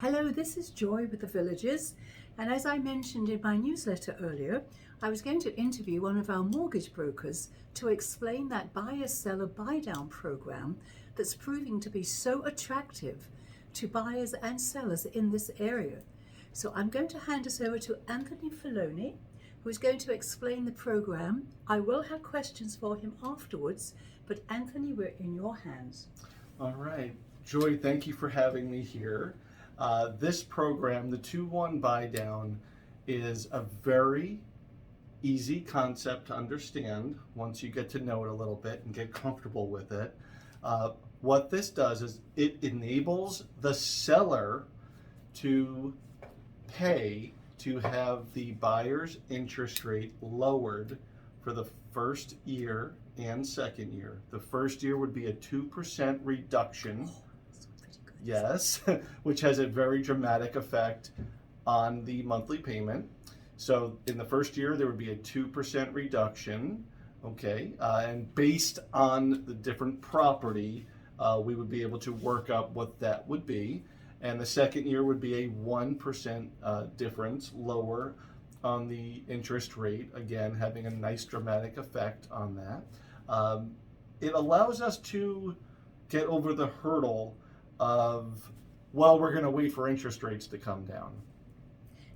Hello, this is Joy with the Villages, and as I mentioned in my newsletter earlier, I was going to interview one of our mortgage brokers to explain that buyer-seller buy-down program that's proving to be so attractive to buyers and sellers in this area. So I'm going to hand us over to Anthony Filone, who's going to explain the program. I will have questions for him afterwards, but Anthony, we're in your hands. All right. Joy, thank you for having me here. This program, the 2-1 buy down, is a very easy concept to understand once you get to know it a little bit and get comfortable with it. What this does is it enables the seller to pay to have the buyer's interest rate lowered for the first year and second year. The first year would be a 2% reduction. Yes, which has a very dramatic effect on the monthly payment. So in the first year, there would be a 2% reduction, okay? And based on the different property, we would be able to work up what that would be. And the second year would be a 1% difference lower on the interest rate, again, having a nice dramatic effect on that. It allows us to get over the hurdle of, well, we're going to wait for interest rates to come down.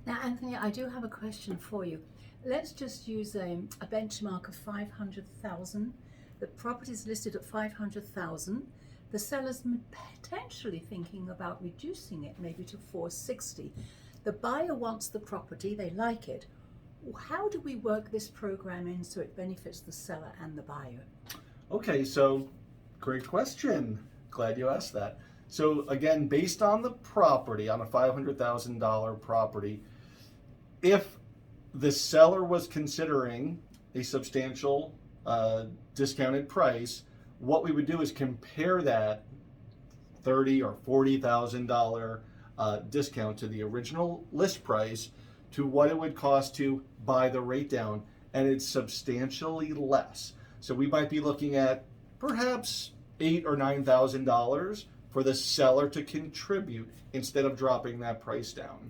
Now, Anthony, I do have a question for you. Let's just use a benchmark of 500,000. The property is listed at 500,000. The seller's potentially thinking about reducing it maybe to 460. The buyer wants the property, they like it. How do we work this program in so it benefits the seller and the buyer? Okay, so great question. Glad you asked that. So again, based on the property, on a $500,000 property, if the seller was considering a substantial discounted price, what we would do is compare that $30,000 or $40,000 discount to the original list price to what it would cost to buy the rate down, and it's substantially less. So we might be looking at perhaps $8,000 or $9,000 for the seller to contribute instead of dropping that price down.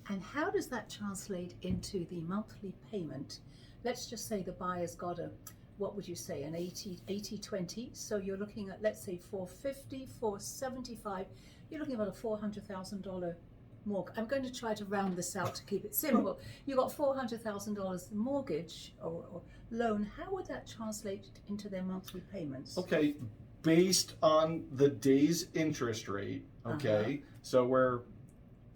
And how does that translate into the monthly payment? Let's just say the buyer's got what would you say, an 80-20. So you're looking at, let's say, 450, 475. You're looking at about a $400,000 mortgage. I'm going to try to round this out to keep it simple. You've got $400,000 mortgage or loan. How would that translate into their monthly payments? Okay, based on the day's interest rate, okay? So we're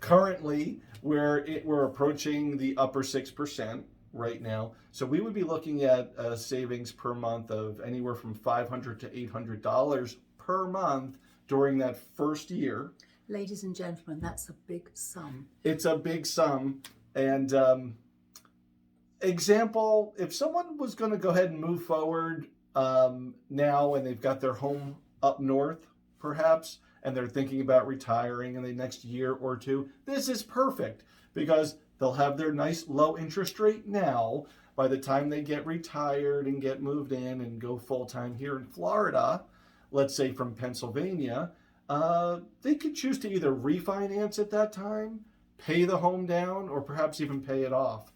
currently, we're approaching the upper 6% right now. So we would be looking at savings per month of anywhere from $500 to $800 per month during that first year. Ladies and gentlemen, that's a big sum. It's a big sum. And example, if someone was going to go ahead and move forward now and they've got their home up north, perhaps, and they're thinking about retiring in the next year or two, this is perfect because they'll have their nice low interest rate now. By the time they get retired and get moved in and go full-time here in Florida, let's say from Pennsylvania, they could choose to either refinance at that time, pay the home down, or perhaps even pay it off.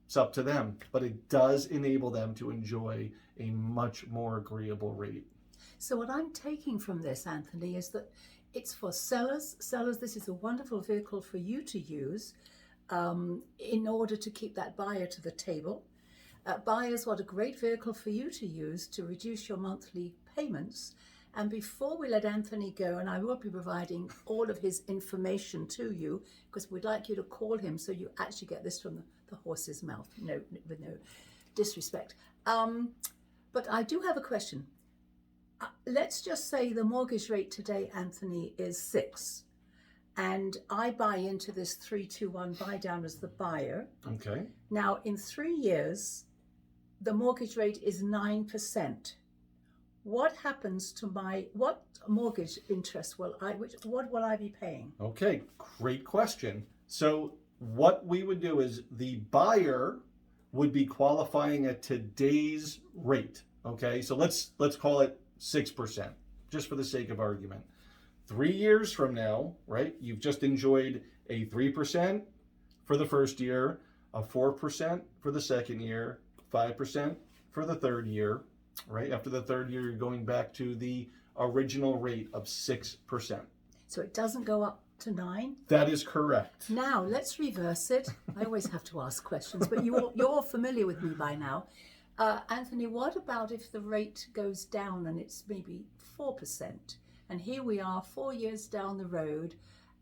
It's up to them, but it does enable them to enjoy a much more agreeable rate. So what I'm taking from this, Anthony, is that it's for sellers. Sellers, this is a wonderful vehicle for you to use in order to keep that buyer to the table. Buyers, what a great vehicle for you to use to reduce your monthly payments. And before we let Anthony go, and I will be providing all of his information to you, because we'd like you to call him so you actually get this from the horse's mouth, no, with no disrespect. But I do have a question. Let's just say the mortgage rate today, Anthony, is 6. And I buy into this 3-2-1 buy down as the buyer. Okay. Now, in 3 years, the mortgage rate is 9%. What happens to what mortgage interest what will I be paying? Okay, great question. So what we would do is the buyer would be qualifying at today's rate. Okay, so let's call it 6%, just for the sake of argument. 3 years from now, right, you've just enjoyed a 3% for the first year, a 4% for the second year, 5% for the third year, right? After the third year, you're going back to the original rate of 6%. So it doesn't go up to 9? That is correct. Now, let's reverse it. I always have to ask questions, but you're familiar with me by now. Anthony, what about if the rate goes down and it's maybe 4%? And here we are 4 years down the road.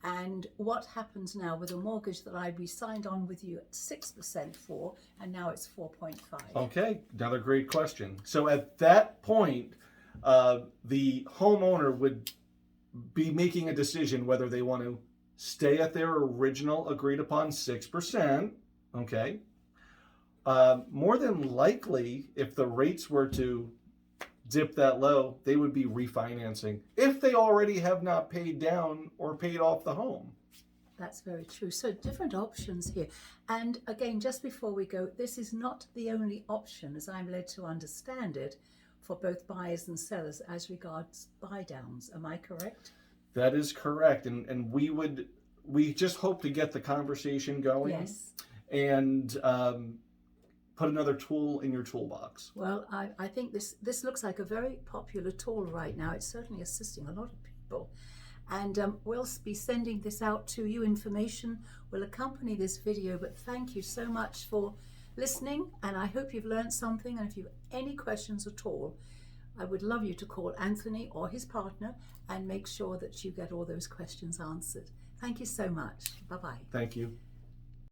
And what happens now with a mortgage that I signed on with you at 6% for, and now it's 4.5? Okay, another great question. So at that point, the homeowner would be making a decision whether they want to stay at their original agreed upon 6%, okay? More than likely, if the rates were to dip that low, they would be refinancing if they already have not paid down or paid off the home. That's very true. So different options here. And again, just before we go, this is not the only option, as I'm led to understand it, for both buyers and sellers as regards buy downs. Am I correct? That is correct. And we just hope to get the conversation going. Yes. And put another tool in your toolbox. Well, I think this looks like a very popular tool right now. It's certainly assisting a lot of people. And we'll be sending this out to you. Information will accompany this video. But thank you so much for listening. And I hope you've learned something. And if you have any questions at all, I would love you to call Anthony or his partner and make sure that you get all those questions answered. Thank you so much. Bye-bye. Thank you.